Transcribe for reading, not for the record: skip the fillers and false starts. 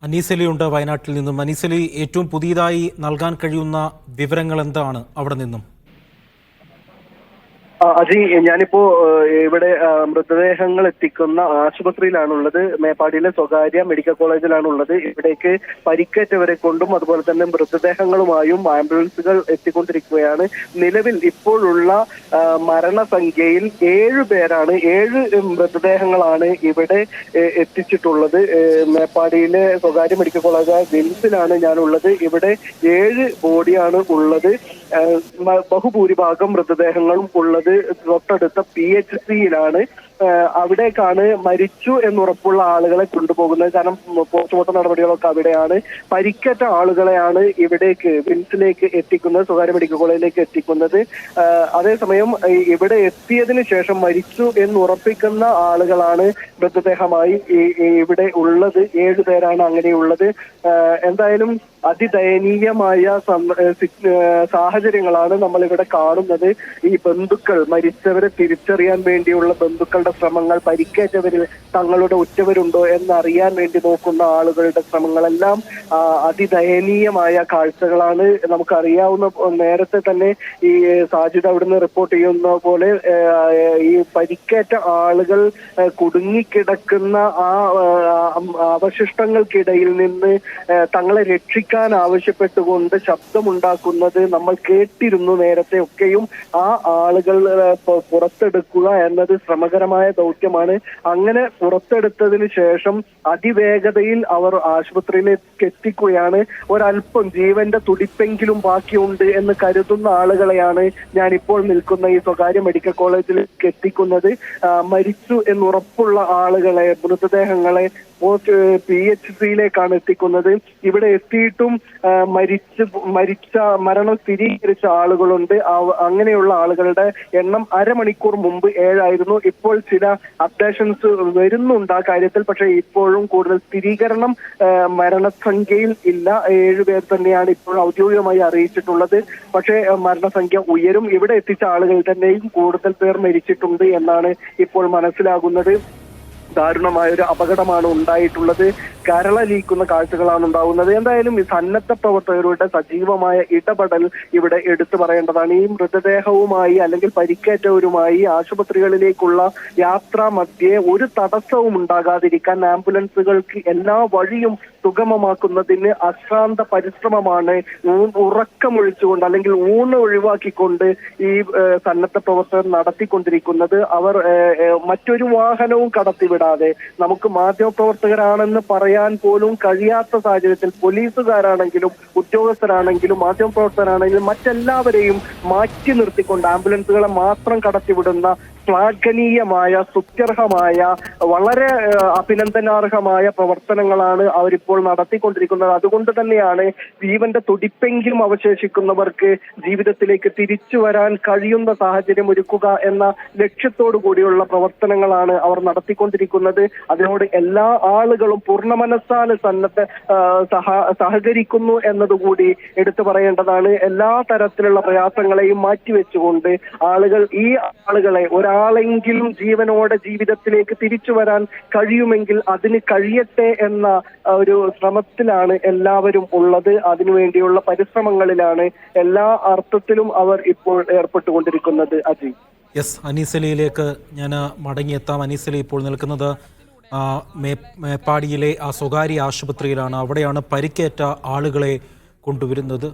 അനീസലിയുണ്ട് വയനാട്ടിൽ നിന്നും. അനീസലി, ഏറ്റവും പുതിയതായി നൽകാൻ കഴിയുന്ന വിവരങ്ങൾ എന്താണ് അവിടെ നിന്നും? അജി, ഞാനിപ്പോ ഇവിടെ മൃതദേഹങ്ങൾ എത്തിക്കുന്ന ആശുപത്രിയിലാണുള്ളത്. മേപ്പാടിയിലെ സ്വകാര്യ മെഡിക്കൽ കോളേജിലാണുള്ളത്. ഇവിടേക്ക് പരിക്കേറ്റവരെ കൊണ്ടും അതുപോലെ തന്നെ മൃതദേഹങ്ങളുമായും ആംബുലൻസുകൾ എത്തിക്കൊണ്ടിരിക്കുകയാണ്. നിലവിൽ ഇപ്പോഴുള്ള മരണസംഖ്യയിൽ 7 പേരാണ്, 7 മൃതദേഹങ്ങളാണ് ഇവിടെ എത്തിച്ചിട്ടുള്ളത്. മേപ്പാടിയിലെ സ്വകാര്യ മെഡിക്കൽ കോളേജായ വിംസിലാണ് ഞാനുള്ളത്. ഇവിടെ 7 ബോഡിയാണ് ഉള്ളത്. ബഹുഭൂരിഭാഗം മൃതദേഹങ്ങളും ഉള്ളത് തൊട്ടടുത്ത PHCയിലാണ്. അവിടേക്കാണ് മരിച്ചു എന്നുറപ്പുള്ള ആളുകളെ കൊണ്ടുപോകുന്നത്. കാരണം പോസ്റ്റ്മോർട്ടം നടപടികളൊക്കെ അവിടെയാണ്. പരിക്കേറ്റ ആളുകളെയാണ് ഇവിടേക്ക് വിംസിലേക്ക് എത്തിക്കുന്നത്, സ്വകാര്യ മെഡിക്കൽ കോളേജിലേക്ക് എത്തിക്കുന്നത്. അതേസമയം ഇവിടെ എത്തിയതിനു ശേഷം മരിച്ചു എന്നുറപ്പിക്കുന്ന ആളുകളാണ് മൃതദേഹമായി ഇവിടെ ഉള്ളത്. 7 പേരാണ് അങ്ങനെയുള്ളത്. എന്തായാലും അതിദയനീയമായ സാഹചര്യങ്ങളാണ് നമ്മൾ ഇവിടെ കാണുന്നത്. ഈ ബന്ധുക്കൾ, മരിച്ചവരെ തിരിച്ചറിയാൻ വേണ്ടിയുള്ള ബന്ധുക്കളുടെ ശ്രമങ്ങൾ, പരിക്കേറ്റവരിൽ തങ്ങളുടെ ഉറ്റവരുണ്ടോ എന്നറിയാൻ വേണ്ടി നോക്കുന്ന ആളുകളുടെ ശ്രമങ്ങളെല്ലാം അതിദയനീയമായ കാഴ്ചകളാണ്. നമുക്കറിയാവുന്ന, നേരത്തെ തന്നെ ഈ സാജിദ് അവിടുന്ന് റിപ്പോർട്ട് ചെയ്യുന്ന പോലെ ഈ പരിക്കേറ്റ ആളുകൾ കുടുങ്ങിക്കിടക്കുന്ന ആ അവശിഷ്ടങ്ങൾക്കിടയിൽ നിന്ന് തങ്ങളെ രക്ഷിക്കാൻ ആവശ്യപ്പെട്ടുകൊണ്ട് ശബ്ദമുണ്ടാക്കുന്നത് നമ്മൾ കേട്ടിരുന്നു നേരത്തെ ഒക്കെയും. ആ ആളുകൾ പുറത്തെടുക്കുക എന്നത് ശ്രമകരമായ ദൗത്യമാണ്. അങ്ങനെ പുറത്തെടുത്തതിന് ശേഷം അതിവേഗതയിൽ അവർ ആശുപത്രിയിലേക്ക് എത്തിക്കുകയാണ്. ഒരല്പം ജീവന്റെ തുടിപ്പെങ്കിലും ബാക്കിയുണ്ട് എന്ന് കരുതുന്ന ആളുകളെയാണ് ഞാനിപ്പോൾ നിൽക്കുന്ന ഈ സ്വകാര്യ മെഡിക്കൽ കോളേജിലേക്ക് എത്തിക്കുന്നത്. മരിച്ചു എന്നുറപ്പുള്ള ആളുകളെ, മൃതദേഹങ്ങളെ PHCയിലേക്കാണ് എത്തിക്കുന്നത്. ഇവിടെ എത്തിയിട്ടും മരണം സ്ഥിരീകരിച്ച ആളുകളുണ്ട്. അങ്ങനെയുള്ള ആളുകളുടെ എണ്ണം അരമണിക്കൂർ മുമ്പ് 7 ആയിരുന്നു. ഇപ്പോൾ ചില അപ്ഡേഷൻസ് വരുന്നുണ്ട് ആ കാര്യത്തിൽ. പക്ഷേ ഇപ്പോഴും കൂടുതൽ സ്ഥിരീകരണം മരണസംഖ്യയിൽ ഇല്ല. 7 പേർ തന്നെയാണ് ഇപ്പോൾ ഔദ്യോഗികമായി അറിയിച്ചിട്ടുള്ളത്. പക്ഷേ മരണസംഖ്യ ഉയരും. ഇവിടെ എത്തിച്ച ആളുകൾ തന്നെയും കൂടുതൽ പേർ മരിച്ചിട്ടുണ്ട് എന്നാണ് ഇപ്പോൾ മനസ്സിലാകുന്നത്. ദാരുണമായ ഒരു അപകടമാണ് ഉണ്ടായിട്ടുള്ളത്. കരളലിയിക്കുന്ന കാഴ്ചകളാണ് ഉണ്ടാവുന്നത്. എന്തായാലും ഈ സന്നദ്ധ പ്രവർത്തകരുടെ സജീവമായ ഇടപെടൽ ഇവിടെ എടുത്തു പറയേണ്ടതാണ്. ഈ മൃതദേഹവുമായി അല്ലെങ്കിൽ പരിക്കേറ്റവരുമായി ആശുപത്രികളിലേക്കുള്ള യാത്രാ മധ്യേ ഒരു തടസ്സവും ഉണ്ടാകാതിരിക്കാൻ ആംബുലൻസുകൾക്ക് എല്ലാ വഴിയും സുഗമമാക്കുന്നതിന് അശ്രാന്ത പരിശ്രമമാണ് ഉറക്കമൊഴിച്ചുകൊണ്ട് അല്ലെങ്കിൽ ഊണ് ഒഴിവാക്കിക്കൊണ്ട് ഈ സന്നദ്ധ പ്രവർത്തകർ നടത്തിക്കൊണ്ടിരിക്കുന്നത്. അവർ മറ്റൊരു വാഹനവും കടത്തിവിടാതെ, നമുക്ക് മാധ്യമപ്രവർത്തകരാണെന്ന് പറയാൻ പോലും കഴിയാത്ത സാഹചര്യത്തിൽ പോലീസുകാരാണെങ്കിലും ഉദ്യോഗസ്ഥരാണെങ്കിലും മാധ്യമപ്രവർത്തകരാണെങ്കിലും മറ്റെല്ലാവരെയും മാറ്റി നിർത്തിക്കൊണ്ട് ആംബുലൻസുകളെ മാത്രം കടത്തിവിടുന്ന ശ്ലാഘനീയമായ, സ്തുത്യർഹമായ, വളരെ അഭിനന്ദനാർഹമായ പ്രവർത്തനങ്ങളാണ് അവരിപ്പോൾ നടത്തിക്കൊണ്ടിരിക്കുന്നത്. അതുകൊണ്ട് തന്നെയാണ് ജീവന്റെ തുടിപ്പെങ്കിലും അവശേഷിക്കുന്നവർക്ക് ജീവിതത്തിലേക്ക് തിരിച്ചു വരാൻ കഴിയുന്ന സാഹചര്യം ഒരുക്കുക എന്ന ലക്ഷ്യത്തോടു കൂടിയുള്ള പ്രവർത്തനങ്ങളാണ് അവർ നടത്തിക്കൊണ്ടിരിക്കുന്നത്. അതിനോട് എല്ലാ ആളുകളും പൂർണ്ണമനസ്സാല് സഹകരിക്കുന്നു എന്നതുകൂടി എടുത്തു പറയേണ്ടതാണ്. എല്ലാ തരത്തിലുള്ള പ്രയാസങ്ങളെയും മാറ്റിവെച്ചുകൊണ്ട് ഈ ആളുകളെ ഒരാളെങ്കിലും ജീവനോടെ ജീവിതത്തിലേക്ക് തിരിച്ചു വരാൻ കഴിയുമെങ്കിൽ അതിന് കഴിയട്ടെ എന്ന ഒരു ശ്രമത്തിലാണ് എല്ലാവരും ഉള്ളത്. അതിനുവേണ്ടിയുള്ള പരിശ്രമങ്ങളിലാണ് എല്ലാ അർത്ഥത്തിലും അവർ ഇപ്പോൾ ഏർപ്പെട്ടുകൊണ്ടിരിക്കുന്നത്. അജി, യെസ്, അനീസലിയിലേക്ക് ഞാൻ മടങ്ങിയെത്താം. അനീസലി ഇപ്പോൾ നിൽക്കുന്നത് മേപ്പാടിയിലെ ആ സ്വകാര്യ ആശുപത്രിയിലാണ്. അവിടെയാണ് പരിക്കേറ്റ ആളുകളെ കൊണ്ടുവരുന്നത്.